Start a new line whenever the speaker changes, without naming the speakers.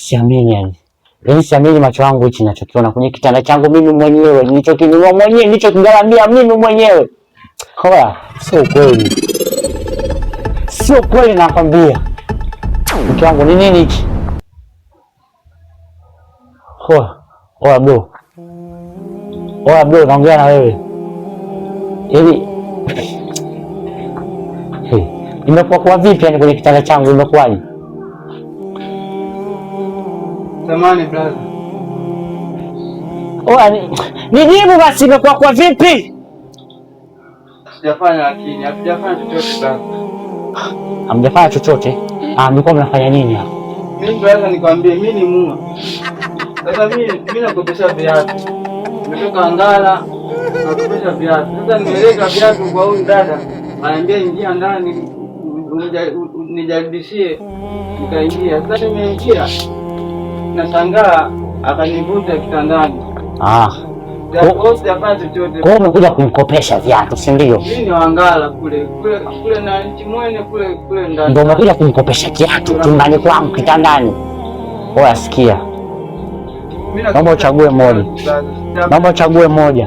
siamini yani. Yaani siamini macho yangu hichi ninachokiona kwenye kitanda changu mimi mwenyewe, nilichokinunua mwenyewe, nilichokigharamia mimi mwenyewe. Hoya, sio kweli. Sio kweli nakwambia. Mke wangu ni nini hichi? Hoya bro. Hoya bro, naongea na wewe. Yaani imekuwa kwa vipi yani kwenye kitanda changu imekuwaje?
Samahani brother.
Nijibu basi imekuwa kwa vipi?
Sijafanya lakini hatujafanya chochote brother.
Hamjafanya chochote? Mlikuwa mnafanya nini hapo?
Mimi brother nikwambie mimi ni mua. Sasa mimi nakopesha viatu. Nimetoka Ngara nakopesha viatu. Sasa nimeleta viatu kwa huyu dada. Ananiambia ingia ndani nijaribishie. Nikaingia. Sasa nimeingia. Nashangaa akanivuta kitandani.
Kwa umekuja kumkopesha viatu, si ndio?
Mimi ni Wangala kule na nchi mwene kule ndani.
Ndio umekuja kumkopesha kiatu chumbani kwangu kitandani. Oya sikia. Naomba uchague moja.